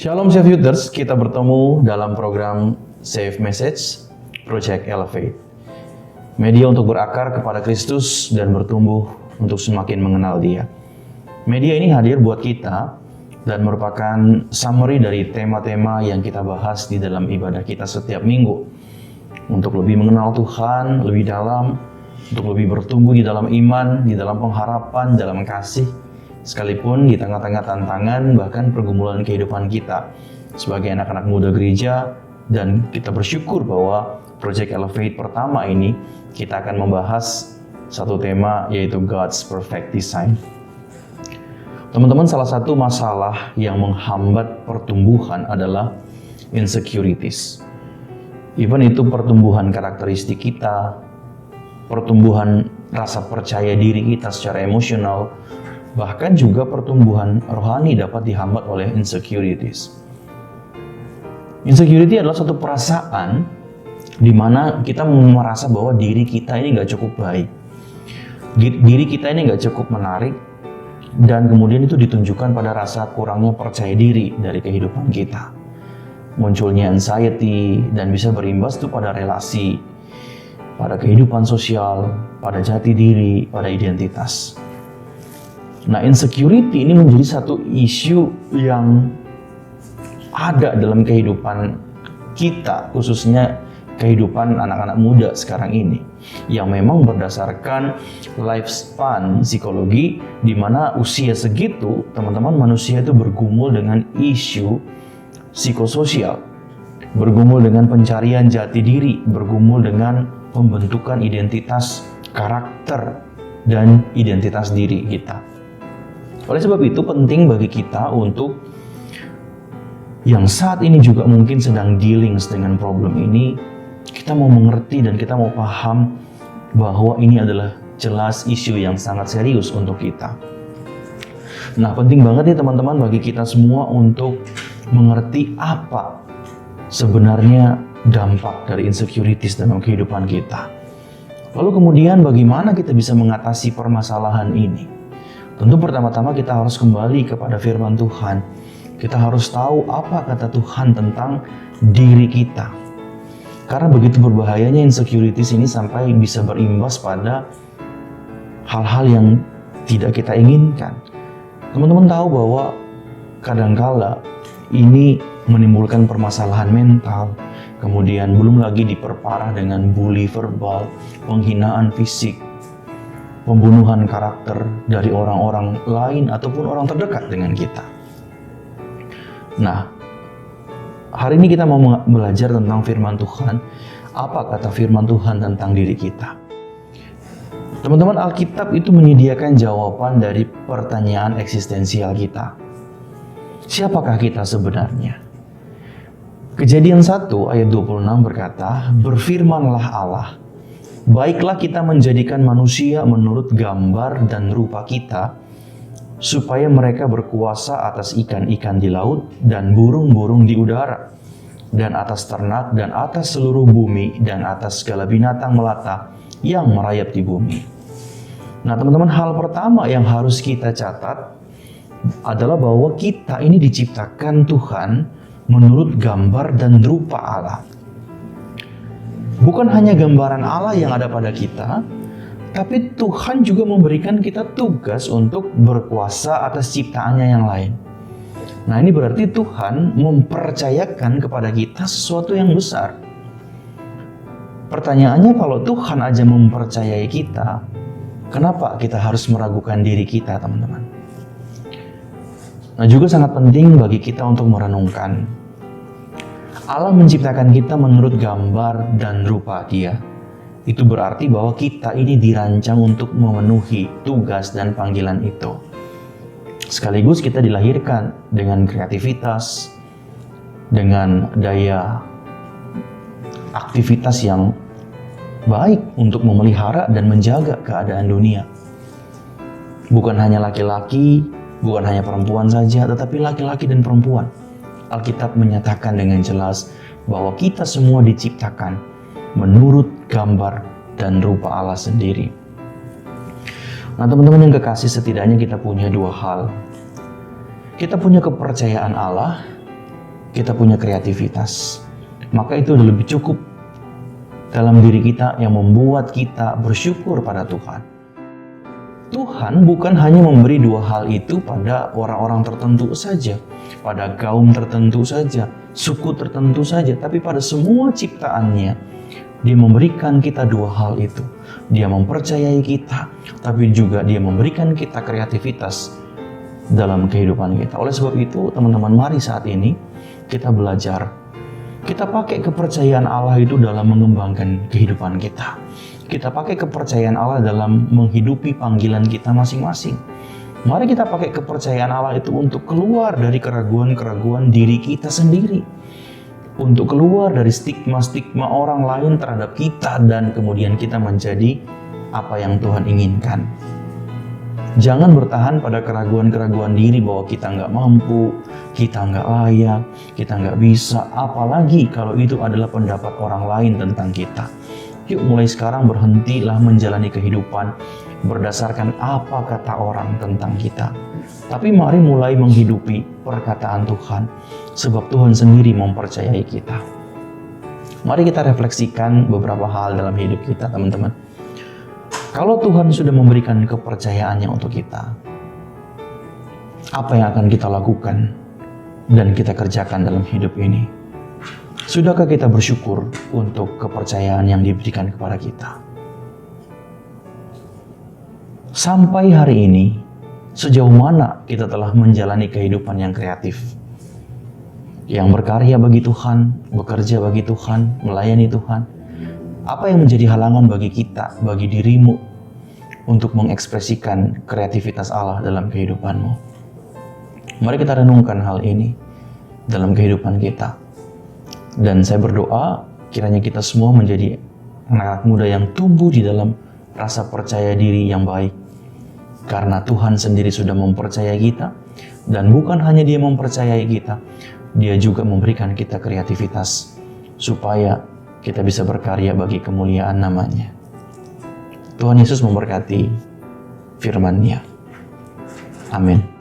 Shalom Saviors, kita bertemu dalam program Save Message Project Elevate. Media untuk berakar kepada Kristus dan bertumbuh untuk semakin mengenal Dia. Media ini hadir buat kita dan merupakan summary dari tema-tema yang kita bahas di dalam ibadah kita setiap minggu. Untuk lebih mengenal Tuhan lebih dalam, untuk lebih bertumbuh di dalam iman, di dalam pengharapan, dalam kasih, sekalipun di tengah-tengah tantangan bahkan pergumulan kehidupan kita sebagai anak-anak muda gereja. Dan kita bersyukur bahwa Project Elevate pertama ini kita akan membahas satu tema, yaitu God's Perfect Design. Teman-teman, salah satu masalah yang menghambat pertumbuhan adalah insecurities. Even itu pertumbuhan karakteristik kita, pertumbuhan rasa percaya diri kita secara emosional, bahkan juga pertumbuhan rohani dapat dihambat oleh insecurities. Insecurity adalah suatu perasaan di mana kita merasa bahwa diri kita ini nggak cukup baik, diri kita ini nggak cukup menarik, dan kemudian itu ditunjukkan pada rasa kurangnya percaya diri dari kehidupan kita. Munculnya anxiety dan bisa berimbas itu pada relasi, pada kehidupan sosial, pada jati diri, pada identitas. Nah, insecurity ini menjadi satu isu yang ada dalam kehidupan kita, khususnya kehidupan anak-anak muda sekarang ini, yang memang berdasarkan lifespan psikologi, di mana usia segitu, teman-teman, manusia itu bergumul dengan isu psikososial, bergumul dengan pencarian jati diri, bergumul dengan pembentukan identitas, karakter, dan identitas diri kita. Oleh sebab itu penting bagi kita untuk yang saat ini juga mungkin sedang dealing dengan problem ini, kita mau mengerti dan kita mau paham bahwa ini adalah jelas isu yang sangat serius untuk kita. Nah, penting banget nih teman-teman bagi kita semua untuk mengerti apa sebenarnya dampak dari insecurities dalam kehidupan kita. Lalu kemudian bagaimana kita bisa mengatasi permasalahan ini? Tentu pertama-tama kita harus kembali kepada firman Tuhan. Kita harus tahu apa kata Tuhan tentang diri kita. Karena begitu berbahayanya insecurities ini sampai bisa berimbas pada hal-hal yang tidak kita inginkan. Teman-teman tahu bahwa kadangkala ini menimbulkan permasalahan mental, kemudian belum lagi diperparah dengan bully verbal, penghinaan fisik, pembunuhan karakter dari orang-orang lain ataupun orang terdekat dengan kita. Nah, hari ini kita mau belajar tentang firman Tuhan. Apa kata firman Tuhan tentang diri kita? Teman-teman, Alkitab itu menyediakan jawaban dari pertanyaan eksistensial kita. Siapakah kita sebenarnya? Kejadian 1 ayat 26 berkata, "Berfirmanlah Allah, baiklah kita menjadikan manusia menurut gambar dan rupa kita, supaya mereka berkuasa atas ikan-ikan di laut dan burung-burung di udara, dan atas ternak dan atas seluruh bumi dan atas segala binatang melata yang merayap di bumi." Nah, teman-teman, hal pertama yang harus kita catat adalah bahwa kita ini diciptakan Tuhan menurut gambar dan rupa Allah. Bukan hanya gambaran Allah yang ada pada kita, tapi Tuhan juga memberikan kita tugas untuk berkuasa atas ciptaannya yang lain. Nah, ini berarti Tuhan mempercayakan kepada kita sesuatu yang besar. Pertanyaannya, kalau Tuhan aja mempercayai kita, kenapa kita harus meragukan diri kita, teman-teman? Nah, juga sangat penting bagi kita untuk merenungkan. Allah menciptakan kita menurut gambar dan rupa Dia. Itu berarti bahwa kita ini dirancang untuk memenuhi tugas dan panggilan itu. Sekaligus kita dilahirkan dengan kreativitas, dengan daya aktivitas yang baik untuk memelihara dan menjaga keadaan dunia. Bukan hanya laki-laki, bukan hanya perempuan saja, tetapi laki-laki dan perempuan. Alkitab menyatakan dengan jelas bahwa kita semua diciptakan menurut gambar dan rupa Allah sendiri. Nah, teman-teman yang kekasih, setidaknya kita punya dua hal. Kita punya kepercayaan Allah kita punya kreativitas. Maka itu udah lebih cukup dalam diri kita yang membuat kita bersyukur pada Tuhan. Tuhan bukan hanya memberi dua hal itu pada orang-orang tertentu saja, pada kaum tertentu saja, suku tertentu saja, tapi pada semua ciptaannya. Dia memberikan kita dua hal itu. Dia mempercayai kita, tapi juga dia memberikan kita kreativitas dalam kehidupan kita. Oleh sebab itu, teman-teman, mari saat ini kita belajar. Kita pakai kepercayaan Allah itu dalam mengembangkan kehidupan kita. Kita pakai kepercayaan Allah dalam menghidupi panggilan kita masing-masing. Mari kita pakai kepercayaan Allah itu untuk keluar dari keraguan-keraguan diri kita sendiri. Untuk keluar dari stigma-stigma orang lain terhadap kita dan kemudian kita menjadi apa yang Tuhan inginkan. Jangan bertahan pada keraguan-keraguan diri bahwa kita nggak mampu, kita nggak layak, kita nggak bisa, apalagi kalau itu adalah pendapat orang lain tentang kita. Yuk mulai sekarang berhentilah menjalani kehidupan berdasarkan apa kata orang tentang kita. Tapi mari mulai menghidupi perkataan Tuhan, sebab Tuhan sendiri mempercayai kita. Mari kita refleksikan beberapa hal dalam hidup kita, teman-teman. Kalau Tuhan sudah memberikan kepercayaannya untuk kita, apa yang akan kita lakukan dan kita kerjakan dalam hidup ini? Sudahkah kita bersyukur untuk kepercayaan yang diberikan kepada kita? Sampai hari ini, sejauh mana kita telah menjalani kehidupan yang kreatif? Yang berkarya bagi Tuhan, bekerja bagi Tuhan, melayani Tuhan. Apa yang menjadi halangan bagi kita, bagi dirimu, untuk mengekspresikan kreativitas Allah dalam kehidupanmu? Mari kita renungkan hal ini dalam kehidupan kita. Dan saya berdoa, kiranya kita semua menjadi anak-anak muda yang tumbuh di dalam rasa percaya diri yang baik. Karena Tuhan sendiri sudah mempercayai kita, dan bukan hanya Dia mempercayai kita, Dia juga memberikan kita kreativitas, supaya kita bisa berkarya bagi kemuliaan namanya. Tuhan Yesus memberkati firman-Nya. Amin.